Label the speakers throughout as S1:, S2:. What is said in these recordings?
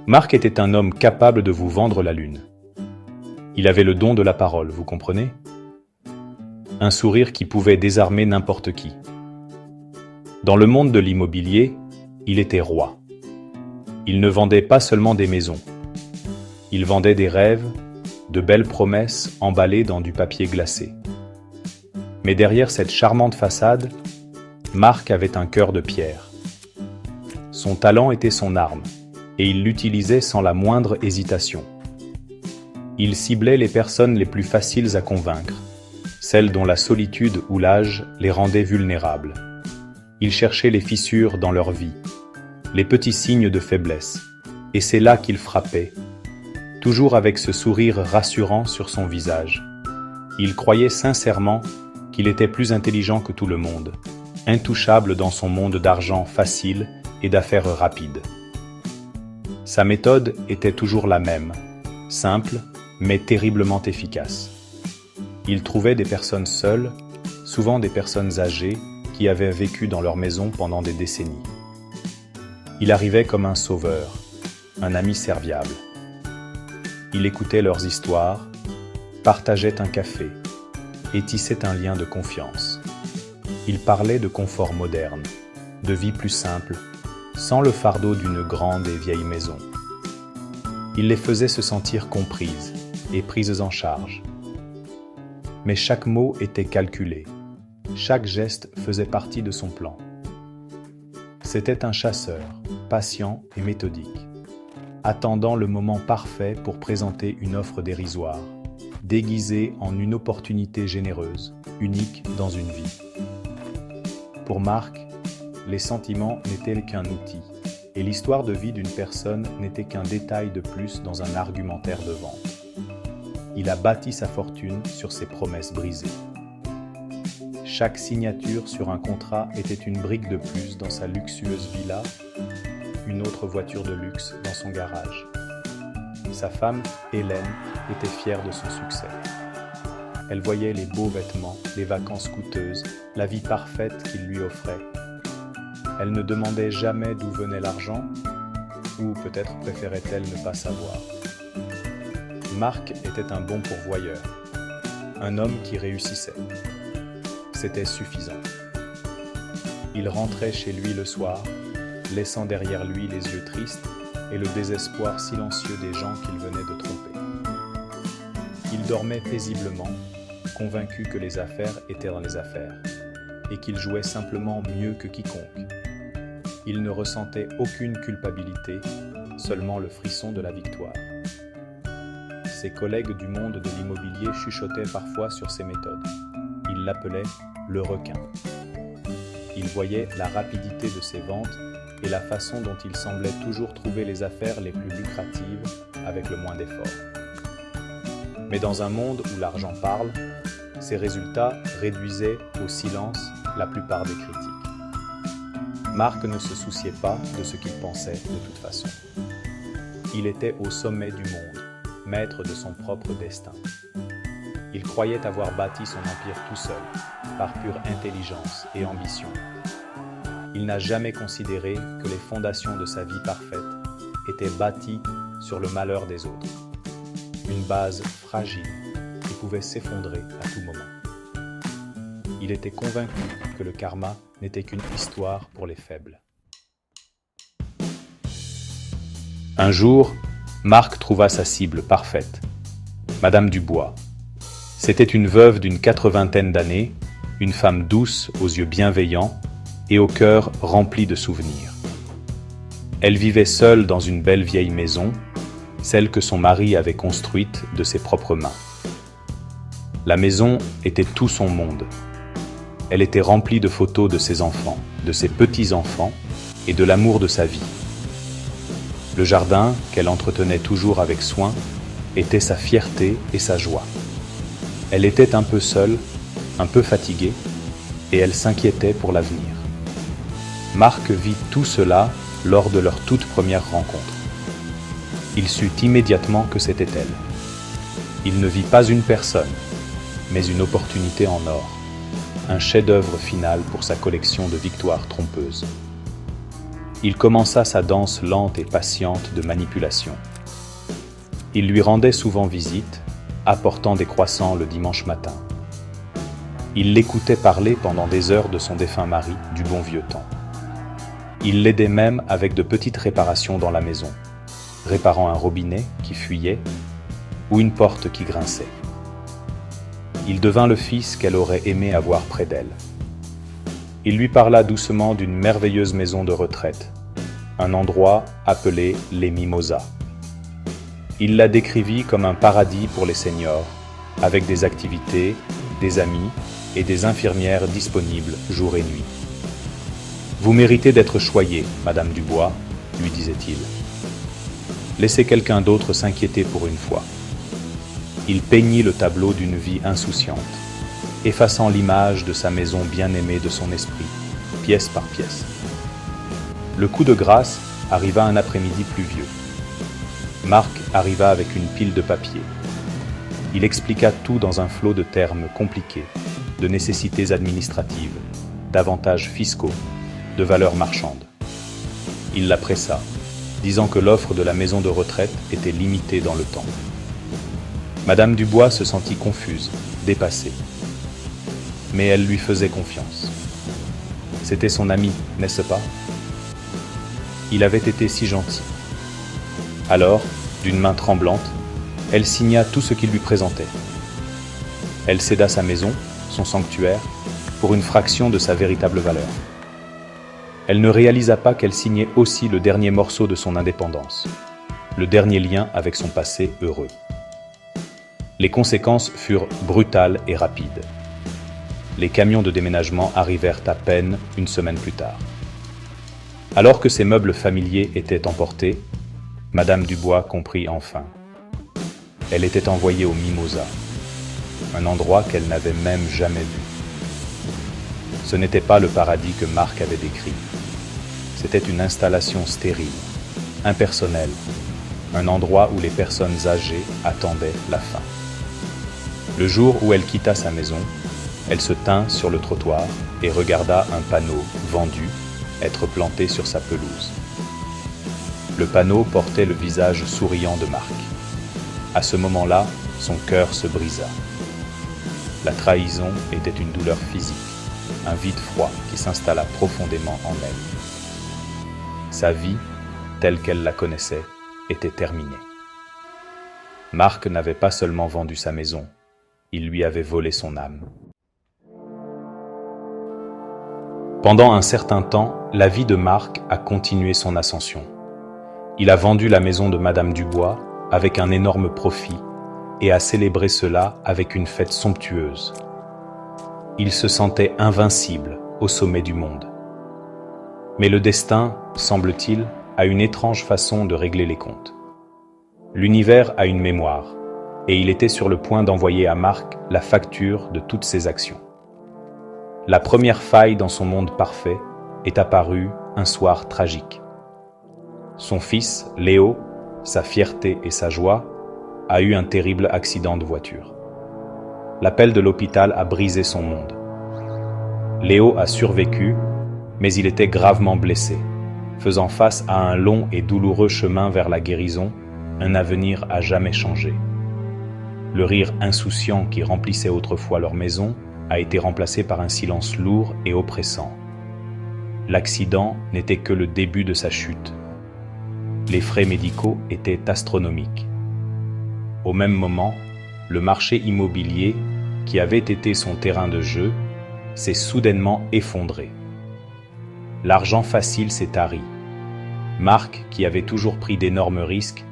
S1: Marc était un homme capable de vous vendre la lune. Il avait le don de la parole, vous comprenez? Un sourire qui pouvait désarmer n'importe qui. Dans le monde de l'immobilier, il était roi. Il ne vendait pas seulement des maisons. Il vendait des rêves, de belles promesses emballées dans du papier glacé. Mais derrière cette charmante façade, Marc avait un cœur de pierre. Son talent était son arme, et il l'utilisait sans la moindre hésitation. Il ciblait les personnes les plus faciles à convaincre, celles dont la solitude ou l'âge les rendait vulnérables. Il cherchait les fissures dans leur vie, les petits signes de faiblesse, et c'est là qu'il frappait, toujours avec ce sourire rassurant sur son visage. Il croyait sincèrement qu'il était plus intelligent que tout le monde, intouchable dans son monde d'argent facile et d'affaires rapides. Sa méthode était toujours la même, simple, mais terriblement efficace. Il trouvait des personnes seules, souvent des personnes âgées, qui avaient vécu dans leur maison pendant des décennies. Il arrivait comme un sauveur, un ami serviable. Il écoutait leurs histoires, partageait un café et tissait un lien de confiance. Il parlait de confort moderne, de vie plus simple, sans le fardeau d'une grande et vieille maison. Il les faisait se sentir comprises et prises en charge. Mais chaque mot était calculé, chaque geste faisait partie de son plan. C'était un chasseur, patient et méthodique, attendant le moment parfait pour présenter une offre dérisoire, déguisée en une opportunité généreuse, unique dans une vie. Pour Marc, les sentiments n'étaient qu'un outil, et l'histoire de vie d'une personne n'était qu'un détail de plus dans un argumentaire de vente. Il a bâti sa fortune sur ses promesses brisées. Chaque signature sur un contrat était une brique de plus dans sa luxueuse villa, une autre voiture de luxe dans son garage. Sa femme, Hélène, était fière de son succès. Elle voyait les beaux vêtements, les vacances coûteuses, la vie parfaite qu'il lui offrait. Elle ne demandait jamais d'où venait l'argent, ou peut-être préférait-elle ne pas savoir. Marc était un bon pourvoyeur, un homme qui réussissait. C'était suffisant. Il rentrait chez lui le soir, laissant derrière lui les yeux tristes et le désespoir silencieux des gens qu'il venait de tromper. Il dormait paisiblement, convaincu que les affaires étaient dans les affaires, et qu'il jouait simplement mieux que quiconque. Il ne ressentait aucune culpabilité, seulement le frisson de la victoire. Ses collègues du monde de l'immobilier chuchotaient parfois sur ses méthodes. Ils l'appelaient le requin. Ils voyaient la rapidité de ses ventes et la façon dont il semblait toujours trouver les affaires les plus lucratives avec le moins d'efforts. Mais dans un monde où l'argent parle, ses résultats réduisaient au silence la plupart des critiques. Marc ne se souciait pas de ce qu'il pensait de toute façon. Il était au sommet du monde, maître de son propre destin. Il croyait avoir bâti son empire tout seul, par pure intelligence et ambition. Il n'a jamais considéré que les fondations de sa vie parfaite étaient bâties sur le malheur des autres. Une base fragile qui pouvait s'effondrer à tout moment. Il était convaincu que le karma n'était qu'une histoire pour les faibles. Un jour, Marc trouva sa cible parfaite, Madame Dubois. C'était une veuve d'une 80aine d'années, une femme douce aux yeux bienveillants et au cœur rempli de souvenirs. Elle vivait seule dans une belle vieille maison, celle que son mari avait construite de ses propres mains. La maison était tout son monde. Elle était remplie de photos de ses enfants, de ses petits-enfants et de l'amour de sa vie. Le jardin, qu'elle entretenait toujours avec soin, était sa fierté et sa joie. Elle était un peu seule, un peu fatiguée, et elle s'inquiétait pour l'avenir. Marc vit tout cela lors de leur toute première rencontre. Il sut immédiatement que c'était elle. Il ne vit pas une personne, mais une opportunité en or, un chef-d'œuvre final pour sa collection de victoires trompeuses. il commença sa danse lente et patiente de manipulation. Il lui rendait souvent visite, apportant des croissants le dimanche matin. Il l'écoutait parler pendant des heures de son défunt mari du bon vieux temps. Il l'aidait même avec de petites réparations dans la maison, réparant un robinet qui fuyait ou une porte qui grinçait. Il devint le fils qu'elle aurait aimé avoir près d'elle. Il lui parla doucement d'une merveilleuse maison de retraite, un endroit appelé les Mimosas. Il la décrivit comme un paradis pour les seniors, avec des activités, des amis et des infirmières disponibles jour et nuit. « Vous méritez d'être choyée, Madame Dubois, » lui disait-il. « Laissez quelqu'un d'autre s'inquiéter pour une fois. » Il peignit le tableau d'une vie insouciante, effaçant l'image de sa maison bien-aimée de son esprit, pièce par pièce. Le coup de grâce arriva un après-midi pluvieux. Marc arriva avec une pile de papier. Il expliqua tout dans un flot de termes compliqués, de nécessités administratives, d'avantages fiscaux, de valeurs marchandes. Il la pressa, disant que l'offre de la maison de retraite était limitée dans le temps. Madame Dubois se sentit confuse, dépassée. Mais elle lui faisait confiance. C'était son ami, n'est-ce pas? Il avait été si gentil. Alors, d'une main tremblante, elle signa tout ce qu'il lui présentait. Elle céda sa maison, son sanctuaire, pour une fraction de sa véritable valeur. Elle ne réalisa pas qu'elle signait aussi le dernier morceau de son indépendance, le dernier lien avec son passé heureux. Les conséquences furent brutales et rapides. Les camions de déménagement arrivèrent à peine une semaine plus tard. Alors que ses meubles familiers étaient emportés, Madame Dubois comprit enfin. Elle était envoyée aux Mimosas, un endroit qu'elle n'avait même jamais vu. Ce n'était pas le paradis que Marc avait décrit. C'était une installation stérile, impersonnelle, un endroit où les personnes âgées attendaient la fin. Le jour où elle quitta sa maison, elle se tint sur le trottoir et regarda un panneau « Vendu » être planté sur sa pelouse. Le panneau portait le visage souriant de Marc. À ce moment-là, son cœur se brisa. La trahison était une douleur physique, un vide froid qui s'installa profondément en elle. Sa vie, telle qu'elle la connaissait, était terminée. Marc n'avait pas seulement vendu sa maison, il lui avait volé son âme. Pendant un certain temps, la vie de Marc a continué son ascension. Il a vendu la maison de Madame Dubois avec un énorme profit et a célébré cela avec une fête somptueuse. Il se sentait invincible au sommet du monde. Mais le destin, semble-t-il, a une étrange façon de régler les comptes. L'univers a une mémoire, et il était sur le point d'envoyer à Marc la facture de toutes ses actions. La première faille dans son monde parfait est apparue un soir tragique. Son fils, Léo, sa fierté et sa joie, a eu un terrible accident de voiture. L'appel de l'hôpital a brisé son monde. Léo a survécu, mais il était gravement blessé, faisant face à un long et douloureux chemin vers la guérison, un avenir à jamais changé. Le rire insouciant qui remplissait autrefois leur maison a été remplacé par un silence lourd et oppressant. L'accident n'était que le début de sa chute. Les frais médicaux étaient astronomiques. Au même moment, le marché immobilier, qui avait été son terrain de jeu, s'est soudainement effondré. L'argent facile s'est tari. Marc, qui avait toujours pris d'énormes risques,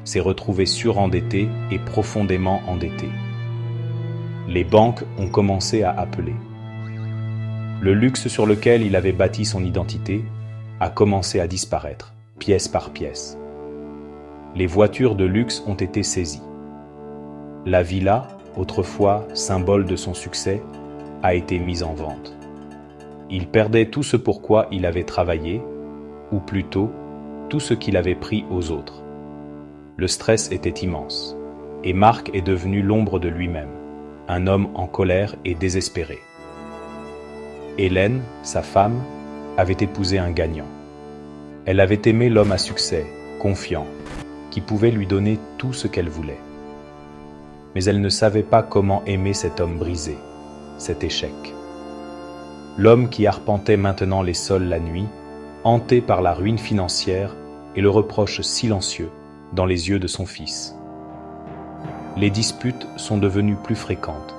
S1: s'est retrouvé surendetté et profondément endetté. Les banques ont commencé à appeler. Le luxe sur lequel il avait bâti son identité a commencé à disparaître, pièce par pièce. Les voitures de luxe ont été saisies. La villa, autrefois symbole de son succès, a été mise en vente. Il perdait tout ce pour quoi il avait travaillé, ou plutôt, tout ce qu'il avait pris aux autres. Le stress était immense, et Marc est devenu l'ombre de lui-même, un homme en colère et désespéré. Hélène, sa femme, avait épousé un gagnant. Elle avait aimé l'homme à succès, confiant, qui pouvait lui donner tout ce qu'elle voulait. Mais elle ne savait pas comment aimer cet homme brisé, cet échec. L'homme qui arpentait maintenant les sols la nuit, hanté par la ruine financière et le reproche silencieux dans les yeux de son fils. Les disputes sont devenues plus fréquentes,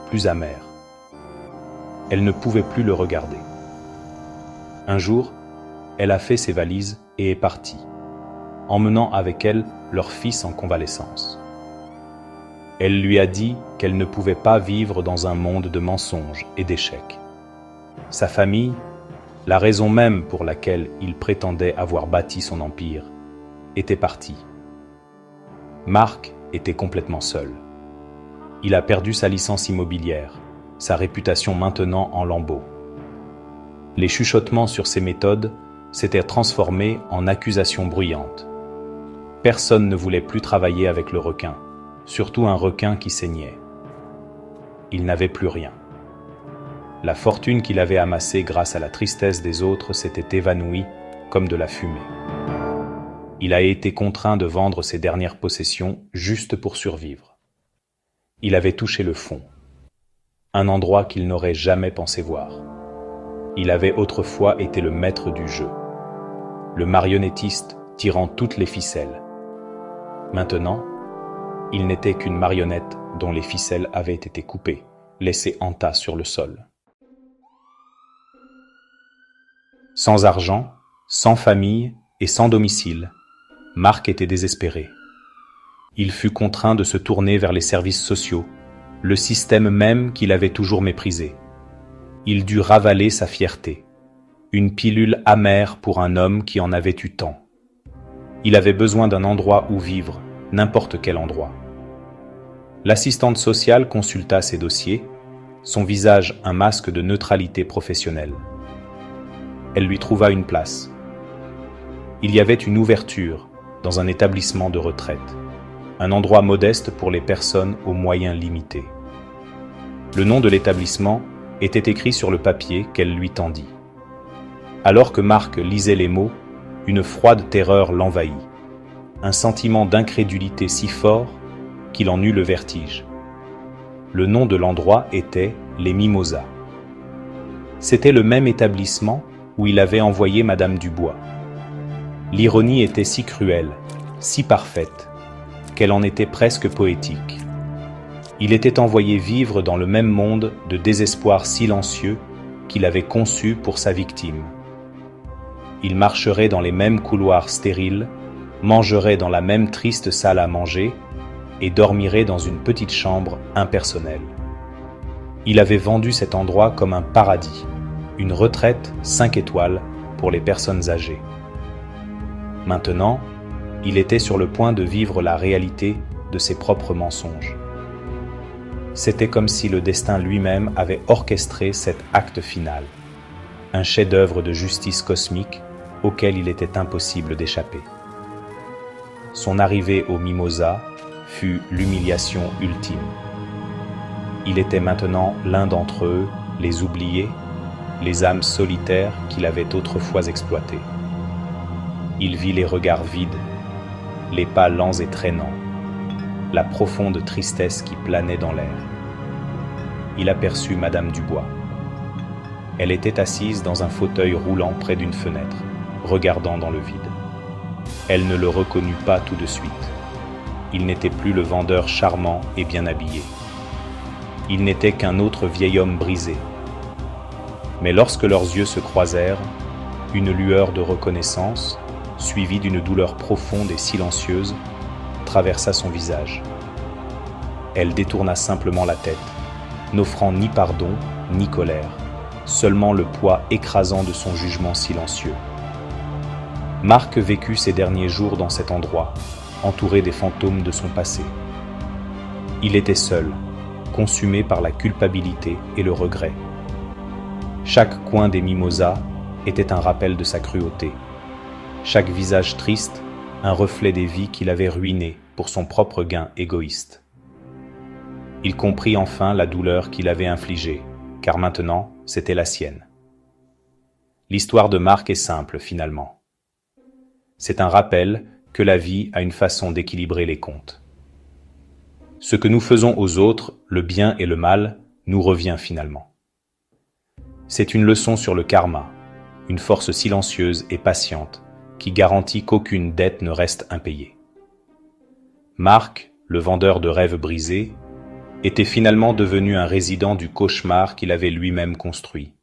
S1: plus amères. Elle ne pouvait plus le regarder. Un jour, elle a fait ses valises et est partie, emmenant avec elle leur fils en convalescence. Elle lui a dit qu'elle ne pouvait pas vivre dans un monde de mensonges et d'échecs. Sa famille, la raison même pour laquelle il prétendait avoir bâti son empire, était partie. Marc était complètement seul. Il a perdu sa licence immobilière, sa réputation maintenant en lambeaux. Les chuchotements sur ses méthodes s'étaient transformés en accusations bruyantes. Personne ne voulait plus travailler avec le requin, surtout un requin qui saignait. Il n'avait plus rien. La fortune qu'il avait amassée grâce à la tristesse des autres s'était évanouie comme de la fumée. Il a été contraint de vendre ses dernières possessions juste pour survivre. Il avait touché le fond, un endroit qu'il n'aurait jamais pensé voir. Il avait autrefois été le maître du jeu, le marionnettiste tirant toutes les ficelles. Maintenant, il n'était qu'une marionnette dont les ficelles avaient été coupées, laissées en tas sur le sol. Sans argent, sans famille et sans domicile, Marc était désespéré. Il fut contraint de se tourner vers les services sociaux, le système même qu'il avait toujours méprisé. Il dut ravaler sa fierté, une pilule amère pour un homme qui en avait eu tant. Il avait besoin d'un endroit où vivre, n'importe quel endroit. L'assistante sociale consulta ses dossiers, son visage un masque de neutralité professionnelle. Elle lui trouva une place. Il y avait une ouverture dans un établissement de retraite, un endroit modeste pour les personnes aux moyens limités. Le nom de l'établissement était écrit sur le papier qu'elle lui tendit. Alors que Marc lisait les mots, une froide terreur l'envahit, un sentiment d'incrédulité si fort qu'il en eut le vertige. Le nom de l'endroit était les Mimosas. C'était le même établissement où il avait envoyé Madame Dubois. L'ironie était si cruelle, si parfaite, qu'elle en était presque poétique. Il était envoyé vivre dans le même monde de désespoir silencieux qu'il avait conçu pour sa victime. Il marcherait dans les mêmes couloirs stériles, mangerait dans la même triste salle à manger et dormirait dans une petite chambre impersonnelle. Il avait vendu cet endroit comme un paradis, une retraite 5 étoiles pour les personnes âgées. Maintenant, il était sur le point de vivre la réalité de ses propres mensonges. C'était comme si le destin lui-même avait orchestré cet acte final, un chef-d'œuvre de justice cosmique auquel il était impossible d'échapper. Son arrivée aux Mimosas fut l'humiliation ultime. Il était maintenant l'un d'entre eux, les oubliés, les âmes solitaires qu'il avait autrefois exploitées. Il vit les regards vides, les pas lents et traînants, la profonde tristesse qui planait dans l'air. Il aperçut Madame Dubois. Elle était assise dans un fauteuil roulant près d'une fenêtre, regardant dans le vide. Elle ne le reconnut pas tout de suite. Il n'était plus le vendeur charmant et bien habillé. Il n'était qu'un autre vieil homme brisé. Mais lorsque leurs yeux se croisèrent, une lueur de reconnaissance, suivie d'une douleur profonde et silencieuse, traversa son visage. Elle détourna simplement la tête, n'offrant ni pardon ni colère, seulement le poids écrasant de son jugement silencieux. Marc vécut ses derniers jours dans cet endroit, entouré des fantômes de son passé. Il était seul, consumé par la culpabilité et le regret. Chaque coin des Mimosas était un rappel de sa cruauté. Chaque visage triste, un reflet des vies qu'il avait ruinées pour son propre gain égoïste. Il comprit enfin la douleur qu'il avait infligée, car maintenant, c'était la sienne. L'histoire de Marc est simple, finalement. c'est un rappel que la vie a une façon d'équilibrer les comptes. Ce que nous faisons aux autres, le bien et le mal, nous revient finalement. C'est une leçon sur le karma, une force silencieuse et patiente qui garantit qu'aucune dette ne reste impayée. Marc, le vendeur de rêves brisés, était finalement devenu un résident du cauchemar qu'il avait lui-même construit.